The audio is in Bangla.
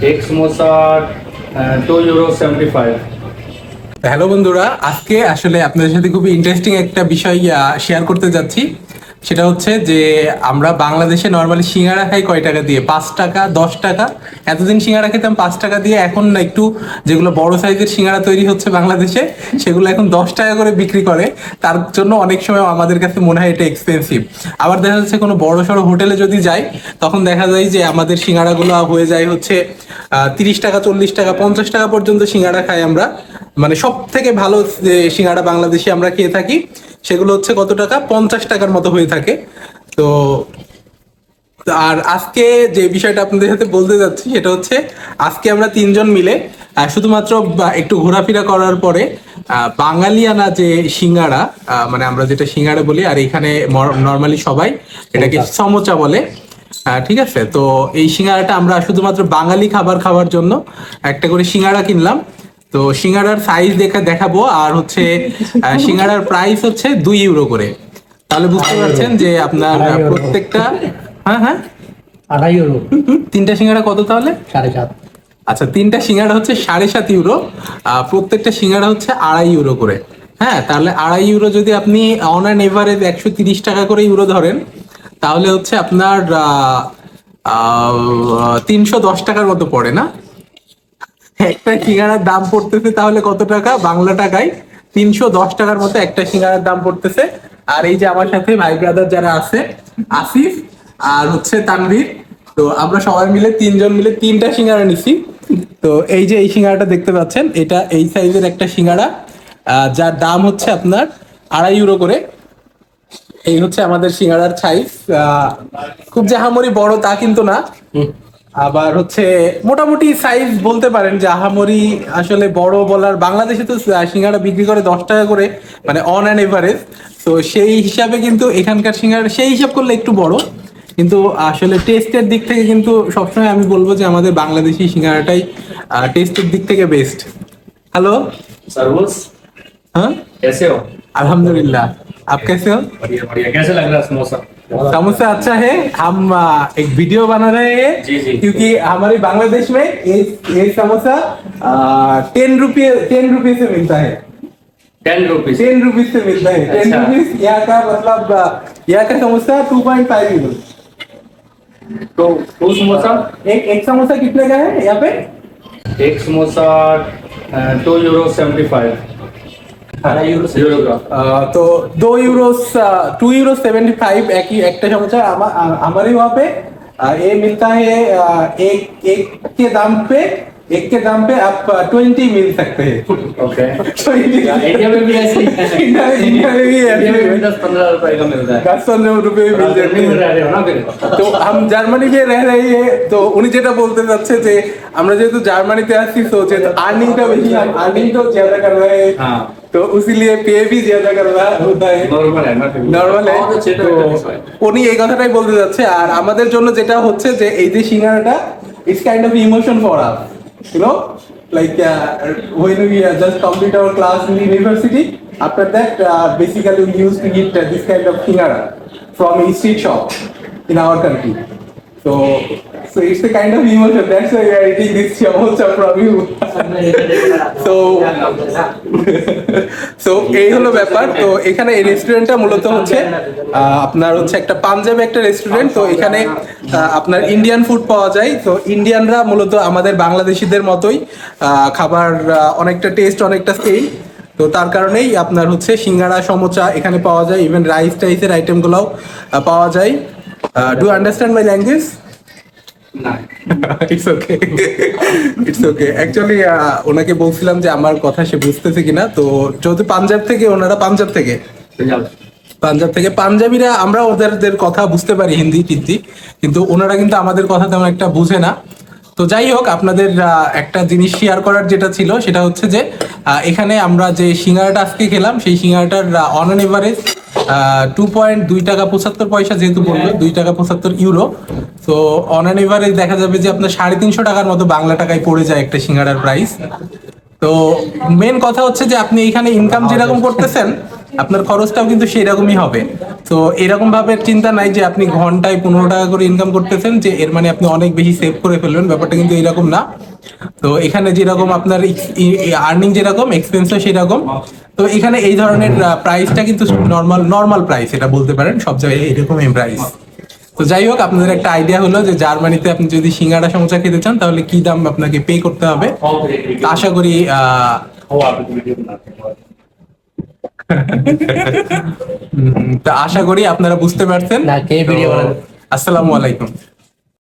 एक समोसा 2 euro 75। হ্যালো বন্ধুরা, আজকে আসলে আপনাদের সাথে খুবই ইন্টারেস্টিং একটা বিষয় শেয়ার করতে যাচ্ছি। সেটা হচ্ছে যে আমরা বাংলাদেশে নর্মালি সিঙ্গাড়া খাই কয় টাকা দিয়ে? 5 টাকা, 10 টাকা। এতদিন সিঙ্গাড়া খেতাম 5 টাকা দিয়ে, এখন না একটু যেগুলো বড় সাইজের সিঙ্গাড়া তৈরি হচ্ছে বাংলাদেশে, সেগুলো এখন 10 টাকা করে বিক্রি করে। তার জন্য অনেক সময় আমাদের কাছে মনে হয় এটা এক্সপেন্সিভ। আবার দেখা যাচ্ছে কোনো বড় সড়ো হোটেলে যদি যাই, তখন দেখা যায় যে আমাদের সিঙ্গাড়াগুলো হয়ে যায় হচ্ছে 30 টাকা, 40 টাকা, 50 টাকা পর্যন্ত সিঙ্গাড়া খাই আমরা। মানে সব থেকে ভালো যে সিঙ্গাড়া বাংলাদেশে আমরা খেয়ে থাকি সেগুলো হচ্ছে কত টাকা? 50 টাকার মতো হয়ে থাকে। তো আর আজকে যে বিষয়টা আপনাদের সাথে বলতে যাচ্ছি সেটা হচ্ছে, আজকে আমরা তিনজন মিলে শুধুমাত্র একটু ঘোরাফেরা করার পরে বাঙালিয়ানা যে সিঙ্গাড়া, মানে আমরা যেটা সিঙ্গাড়া বলি, আর এখানে নর্মালি সবাই এটাকে সমোচা বলে। ঠিক আছে, তো এই সিঙ্গাড়াটা আমরা শুধুমাত্র বাঙালি খাবার খাওয়ার জন্য একটা করে সিঙ্গাড়া কিনলাম। তো সিঙ্গাড়ার সাইজ দেখাবো, আর হচ্ছে সিঙ্গাড়ার প্রাইস হচ্ছে 2 ইউরো করে। তাহলে বুঝতে পারছেন যে আপনার প্রত্যেকটা, হ্যাঁ হ্যাঁ, 2.5 ইউরো। তিনটা সিঙ্গাড়া কত তাহলে? 7.5। আচ্ছা, তিনটা সিঙ্গাড়া হচ্ছে 7.5 ইউরো। প্রত্যেকটা সিঙ্গাড়া হচ্ছে 2.5 ইউরো করে। হ্যাঁ, তাহলে 2.5 ইউরো যদি আপনি অন অ্যান এভারেজ 130 টাকা করে ইউরো ধরেন, তাহলে হচ্ছে আপনার 310 টাকার মতো পড়ে না? একটা সিঙ্গাড়ার দাম পড়তেছে তাহলে কত টাকা বাংলা টাকায়? 310 টাকার মতো একটা সিঙ্গাড়ার দাম পড়তেছে। আর এই যে আমার সাথে ভাই ব্রাদার যারা আছে, আসিফ আর হচ্ছে তানভীর, তো আমরা সবাই মিলে তিনজন মিলে তিনটা সিঙ্গাড়া নিছি। তো এই যে এই সিঙ্গাড়াটা দেখতে পাচ্ছেন, এটা এই সাইজের একটা সিঙ্গাড়া, যার দাম হচ্ছে আপনার 2.5 ইউরো করে। এই হচ্ছে আমাদের সিঙ্গাড়ার সাইজ। খুব যে আহামরি বড় তা কিন্তু না, আবার হচ্ছে মোটামুটি সাইজ বলতে পারেন যে আহামরি আসলে বড় বলার। বাংলাদেশে তো সিঙ্গাড়া বিক্রি করে 10 টাকা করে, মানে অন অ্যান এভারেজ। তো সেই হিসাবে কিন্তু এখানকার সিঙ্গাড়া সেই হিসাব করলে একটু বড়, কিন্তু আসলে টেস্টের দিক থেকে কিন্তু সবসময় আমি বলবো যে আমাদের বাংলাদেশি সিঙ্গাড়াটাই টেস্টের দিক থেকে বেস্ট। হ্যালো। सर्वस हाँ, कैसे हो? अल्हम्दुलिल्लाह। आप कैसे हो? बढ़िया बढ़िया। कैसे लग रहा है समोसा? समोसा अच्छा है। हम एक वीडियो बना रहे हैं, जी, जी। क्योंकि हमारे बांग्लादेश में ये समोसा 10 रुपये से मिलता है। 10 रुपीज। 10 रुपीज से मिलता है। 10 अच्छा। रुपीज यहाँ का मतलब यहाँ का समोसा 2.5 यूरो। तो दो समोसा, एक समोसा कितने का है यहाँ पे? एक समोसा 2 euro 75। 2.5 का। तो 2 यूरो 2 यूरो 75 एक ही एक समोसा। हमारे वहाँ पे ये मिलता है एक एक के दाम पे आप 20 मिल सकते हैं। ओके। 20। इंडिया में भी ऐसे ही है। इंडिया में भी इंडिया में भी ऐसे 10-15 रुपए का मिलता है। 10-15 रुपए भी मिल जाते में हैं। रह रहे हो ना फिर? তো हम জার্মানি में रह रहे हैं, तो উনি যেটা বলতে যাচ্ছে যে আমরা যেহেতু জার্মানিতে আসছি, তো যেহেতু আর্নিংটা বেশি, আর্নিংটাও ज्यादा कर रहे हैं, हाँ। तो इसीलिए पे भी ज्यादा कर रहा होता है। नॉर्मल है ना फिर? নর্মাল। बहुत अच्छे তো तरह का विषय। উনি এই কথাটাই বলতে যাচ্ছে। আর আমাদের জন্য যেটা হচ্ছে যে এই যে সিঙ্গারাটা, it's kind of emotion for us, you know, like when we just complete our class in the university, after that basically we used to eat this kind of singara from a street shop in our country. So it's a kind of emotion, that's why we are eating this samosa from you. so so এই হলো ব্যাপার। তো এখানে এই রেস্টুরেন্টটা মূলত হচ্ছে আপনার হচ্ছে একটা পাঞ্জাবি একটা রেস্টুরেন্ট। তো এখানে আপনার ইন্ডিয়ান ফুড পাওয়া যায়। তো ইন্ডিয়ানরা মূলত আমাদের বাংলাদেশিদের মতোই খাবার, অনেকটা টেস্ট অনেকটা সেম। তো তার কারণেই আপনার হচ্ছে সিঙ্গাড়া সমোচা এখানে পাওয়া যায়, ইভেন রাইস টাইসের আইটেমগুলোও পাওয়া যায়। Do understand my language? না। It's okay, it's okay. Actually ওনাকে বলছিলাম যে আমার কথা সে বুঝতেছে কিনা। তো যেহেতু পাঞ্জাব থেকে, ওনারা পাঞ্জাব থেকে, পাঞ্জাবিরা আমরা ওদের কথা বুঝতে পারি, হিন্দি টিন্দি, কিন্তু ওনারা কিন্তু আমাদের কথা তেমন একটা বুঝে না। তো যাই হোক, আপনাদের একটা জিনিস শেয়ার করার যেটা ছিল সেটা হচ্ছে যে এখানে আমরা যে সিঙ্গারাটা আজকে খেলাম, সেই সিঙ্গারাটার অন অ্যান এভারেজ 2.2 টাকা 75 পয়সা, যেহেতু বললো 2 টাকা 75 ইউরো। তো অন অ্যান এভারেজ দেখা যাবে যে আপনার 350 টাকার মতো বাংলা টাকায় পড়ে যায় একটা সিঙ্গারার প্রাইস। তো মেন কথা হচ্ছে যে আপনি এখানে ইনকাম যেরকম করতেছেন আপনার খরচটাও কিন্তু সেই রকমই হবে। তো এরকম ভাবে চিন্তা নাই যে আপনি ঘন্টায় 15 টাকা করে ইনকাম করতেছেন যে এর মানে আপনি অনেক বেশি সেভ করে ফেলবেন, ব্যাপারটা কিন্তু এরকম না। তো এখানে যেরকম আপনার আর্নিং যেরকম এক্সপেন্সও সেরকম। তো এখানে এই ধরনের প্রাইসটা কিন্তু নর্মাল প্রাইস এটা বলতে পারেন, সব জায়গায় এরকমই প্রাইস। তো যাই হোক, আপনাদের একটা আইডিয়া হলো যে জার্মানিতে আপনি যদি সিঙ্গাড়া সমোসা খেতে চান তাহলে কি দাম আপনাকে পে করতে হবে। আশা করি তা আশা করি আপনারা বুঝতে পারছেন। না, কে ভিডিও তো বানাবে? আসসালামু আলাইকুম।